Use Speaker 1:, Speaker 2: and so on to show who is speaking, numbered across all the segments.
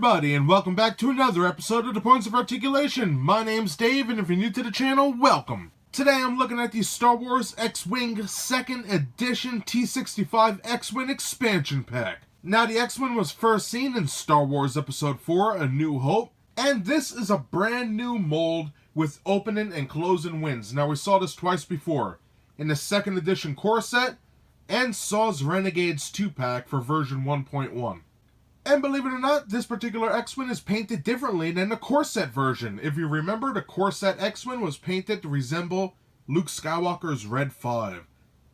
Speaker 1: everybody, and welcome back to another episode of The Points of Articulation. My name's Dave, and if you're new to the channel, welcome. Today I'm looking at the Star Wars X-Wing 2nd Edition T-65 X-Wing Expansion Pack. Now, the X-Wing was first seen in Star Wars Episode 4, A New Hope, and this is a brand new mold with opening and closing wings. Now, we saw this twice before, in the 2nd Edition core set, and Saw's Renegades 2-pack for version 1.1. And believe it or not, this particular X-Wing is painted differently than the core set version. If you remember, the core set X-Wing was painted to resemble Luke Skywalker's Red 5.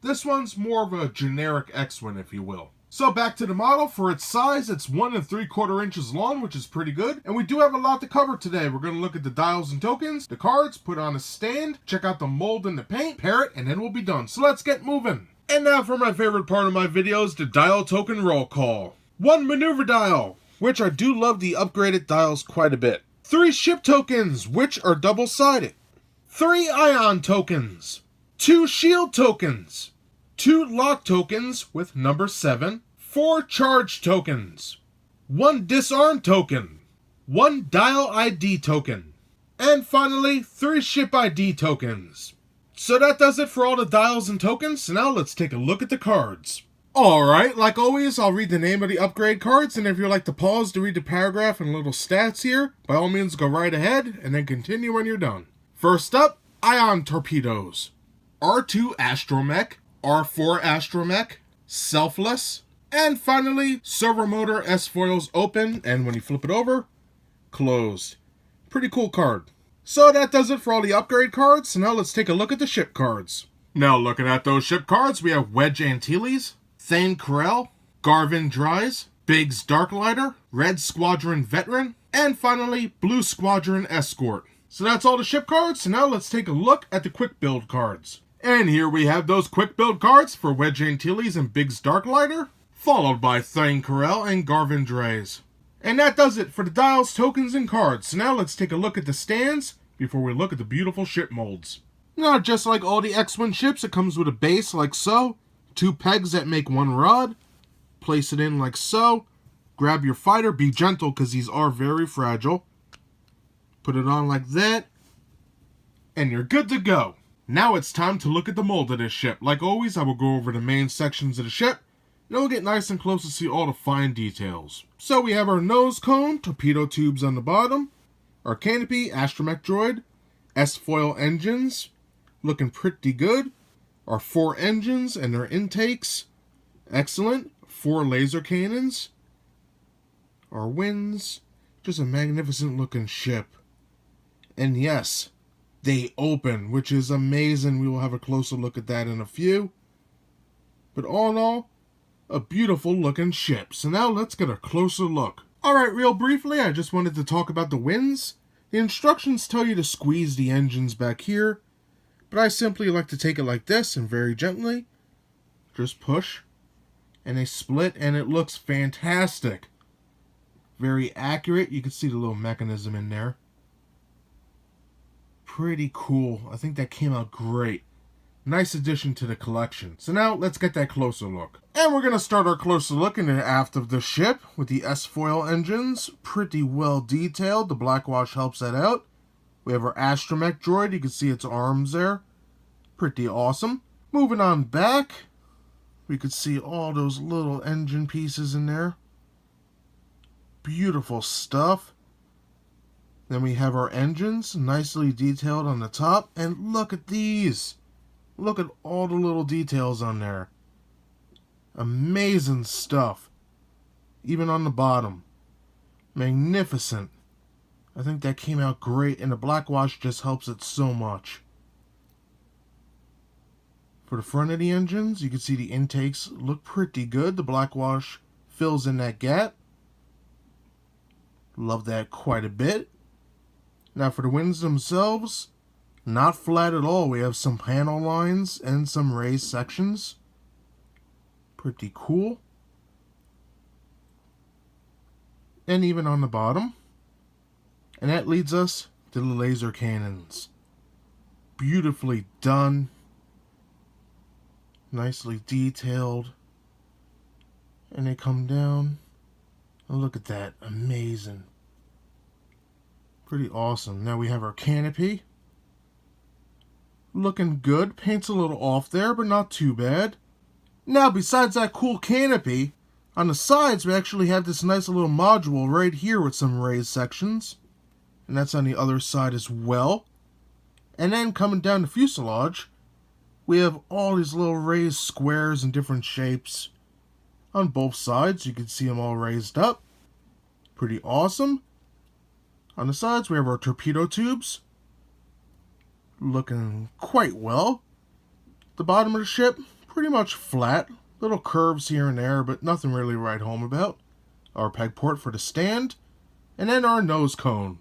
Speaker 1: This one's more of a generic X-Wing, if you will. So back to the model. For its size, it's 1 3/4 inches long, which is pretty good. And we do have a lot to cover today. We're going to look at the dials and tokens, the cards, put on a stand, check out the mold and the paint, pair it, and then we'll be done. So let's get moving. And now for my favorite part of my videos, the dial token roll call. 1 maneuver dial, which I do love the upgraded dials quite a bit. 3 ship tokens, which are double-sided. 3 ion tokens. 2 shield tokens. 2 lock tokens with number 7. 4 charge tokens. 1 disarm token. 1 dial ID token. And finally, 3 ship ID tokens. So that does it for all the dials and tokens. So now let's take a look at the cards. Alright, like always, I'll read the name of the upgrade cards, and if you'd like to pause to read the paragraph and little stats here, by all means go right ahead, and then continue when you're done. First up, Ion Torpedoes. R2 Astromech, R4 Astromech, Selfless, and finally, Servo Motor S-Foils open, and when you flip it over, closed. Pretty cool card. So that does it for all the upgrade cards, so now let's take a look at the ship cards. Now looking at those ship cards, we have Wedge Antilles, Thane Carell, Garvin Dries, Biggs Darklighter, Red Squadron Veteran, and finally, Blue Squadron Escort. So that's all the ship cards, so now let's take a look at the quick build cards. And here we have those quick build cards for Wedge Antilles and Biggs Darklighter, followed by Thane Carell and Garvin Dries. And that does it for the dials, tokens, and cards. So now let's take a look at the stands before we look at the beautiful ship molds. Now, just like all the X-Wing ships, it comes with a base like so. 2 pegs that make 1 rod. Place it in like so. Grab your fighter. Be gentle because these are very fragile. Put it on like that. And you're good to go. Now it's time to look at the mold of this ship. Like always, I will go over the main sections of the ship. And we'll get nice and close to see all the fine details. So we have our nose cone, torpedo tubes on the bottom. Our canopy, astromech droid. S-foil engines. Looking pretty good. Our 4 engines and their intakes. Excellent. 4 laser cannons. Our wings. Just a magnificent looking ship. And yes, they open, which is amazing. We will have a closer look at that in a few. But all in all, a beautiful looking ship. So now let's get a closer look. Alright, real briefly, I just wanted to talk about the wings. The instructions tell you to squeeze the engines back here. But I simply like to take it like this and very gently just push, and they split, and it looks fantastic. Very accurate. You can see the little mechanism in there. Pretty cool. I think that came out great. Nice addition to the collection. So now let's get that closer look. And we're going to start our closer look in the aft of the ship with the S-foil engines. Pretty well detailed. The blackwash helps that out. We have our astromech droid. You can see its arms there. Pretty awesome. Moving on back, we could see all those little engine pieces in there. Beautiful stuff. Then we have our engines, nicely detailed on the top. And look at these. Look at all the little details on there. Amazing stuff. Even on the bottom. Magnificent. I think that came out great, and the blackwash just helps it so much. For the front of the engines, you can see the intakes look pretty good. The blackwash fills in that gap. Love that quite a bit. Now for the wings themselves, not flat at all. We have some panel lines and some raised sections. Pretty cool. And even on the bottom. And that leads us to the laser cannons. Beautifully done. Nicely detailed. And they come down Oh, look at that. Amazing. Pretty awesome. Now we have our canopy. Looking good. Paint's a little off there, but not too bad. Now, besides that cool canopy, on the sides we actually have this nice little module right here with some raised sections. And that's on the other side as well. And then coming down the fuselage, we have all these little raised squares in different shapes. On both sides, you can see them all raised up. Pretty awesome. On the sides, we have our torpedo tubes. Looking quite well. The bottom of the ship, pretty much flat. Little curves here and there, but nothing really to write home about. Our peg port for the stand. And then our nose cone,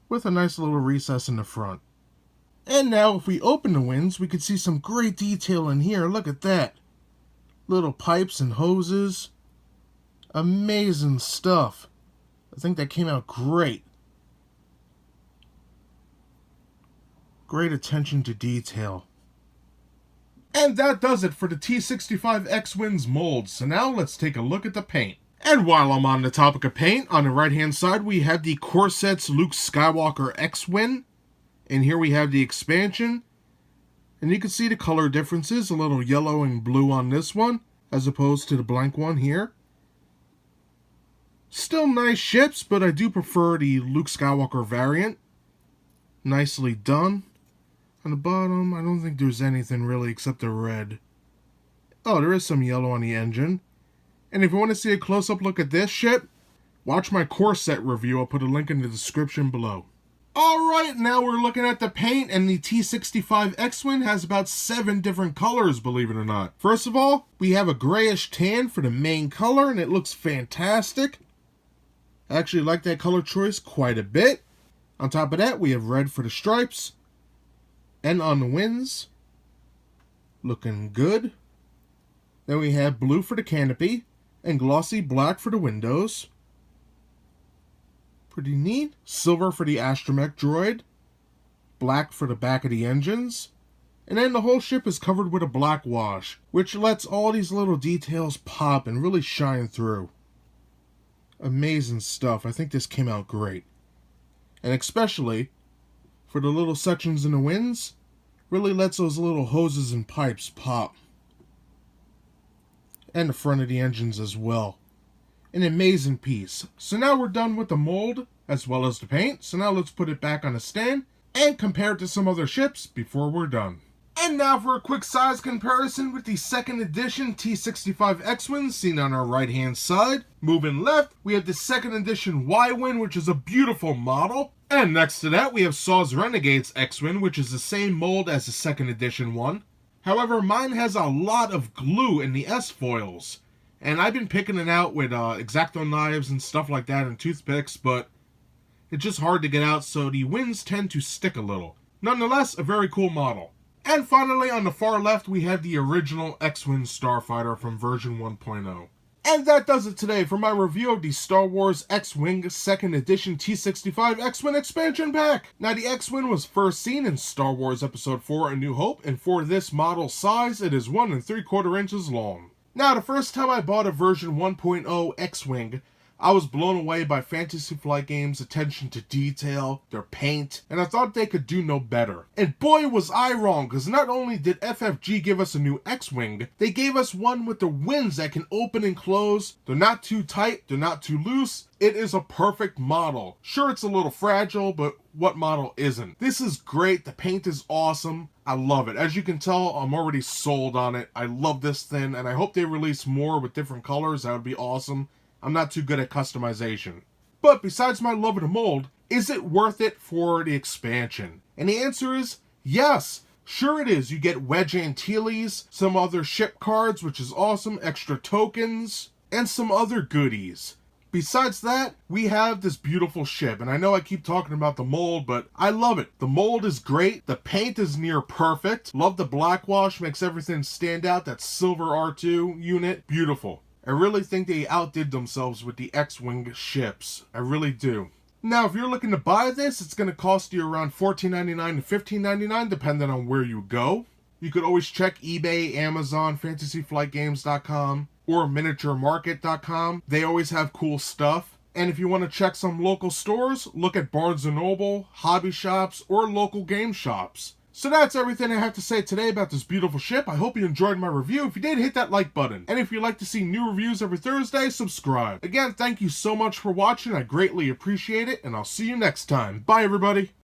Speaker 1: with a nice little recess in the front. And now, if we open the wings, we can see some great detail in here. Look at that. Little pipes and hoses. Amazing stuff. I think that came out great. Great attention to detail. And that does it for the T-65 X-Wing's molds. So now let's take a look at the paint. And while I'm on the topic of paint, on the right-hand side we have the Corset's Luke Skywalker X-Wing. And here we have the expansion. And you can see the color differences, a little yellow and blue on this one, as opposed to the blank one here. Still nice ships, but I do prefer the Luke Skywalker variant. Nicely done. On the bottom, I don't think there's anything really except the red. Oh, there is some yellow on the engine. And if you want to see a close-up look at this ship, watch my Corset review. I'll put a link in the description below. Alright, now we're looking at the paint, and the T-65 X-Wing has about 7 different colors, believe it or not. First of all, we have a grayish tan for the main color, and it looks fantastic. I actually like that color choice quite a bit. On top of that, we have red for the stripes. And on the wings, looking good. Then we have blue for the canopy, and glossy black for the windows. Pretty neat. Silver for the astromech droid. Black for the back of the engines. And then the whole ship is covered with a black wash, which lets all these little details pop and really shine through. Amazing stuff. I think this came out great. And especially for the little sections in the wings, really lets those little hoses and pipes pop. And the front of the engines as well. An amazing piece. So now we're done with the mold as well as the paint. So now let's put it back on a stand and compare it to some other ships before we're done. And now for a quick size comparison with the 2nd edition T-65 X-Wing seen on our right hand side. Moving left, we have the 2nd edition Y-Wing, which is a beautiful model. And next to that, we have Saw's Renegade's X-Wing, which is the same mold as the 2nd edition one. However, mine has a lot of glue in the S-foils. And I've been picking it out with X-Acto knives and stuff like that and toothpicks, but it's just hard to get out, so the wings tend to stick a little. Nonetheless, a very cool model. And finally, on the far left, we have the original X-Wing Starfighter from version 1.0. And that does it today for my review of the Star Wars X-Wing 2nd Edition T-65 X-Wing Expansion Pack. Now, the X-Wing was first seen in Star Wars Episode 4 A New Hope, and for this model size, it is 1 3/4 inches long. Now, the first time I bought a version 1.0 X-Wing, I was blown away by Fantasy Flight Games' attention to detail, their paint, and I thought they could do no better. And boy was I wrong, because not only did FFG give us a new X-Wing, they gave us one with the wings that can open and close. They're not too tight, they're not too loose. It is a perfect model. Sure, it's a little fragile, but what model isn't? This is great, the paint is awesome. I love it. As you can tell, I'm already sold on it. I love this thing, and I hope they release more with different colors. That would be awesome. I'm not too good at customization. But besides my love of the mold, is it worth it for the expansion? And the answer is yes. Sure it is. You get Wedge Antilles, some other ship cards, which is awesome, extra tokens, and some other goodies. Besides that, we have this beautiful ship, and I know I keep talking about the mold, but I love it. The mold is great, the paint is near perfect, love the black wash, makes everything stand out, that silver R2 unit, beautiful. I really think they outdid themselves with the X-Wing ships, I really do. Now, if you're looking to buy this, it's going to cost you around $14.99 to $15.99, depending on where you go. You could always check eBay, Amazon, FantasyFlightGames.com, or MiniatureMarket.com. They always have cool stuff. And if you want to check some local stores, look at Barnes & Noble, hobby shops, or local game shops. So that's everything I have to say today about this beautiful ship. I hope you enjoyed my review. If you did, hit that like button. And if you'd like to see new reviews every Thursday, subscribe. Again, thank you so much for watching. I greatly appreciate it, and I'll see you next time. Bye, everybody.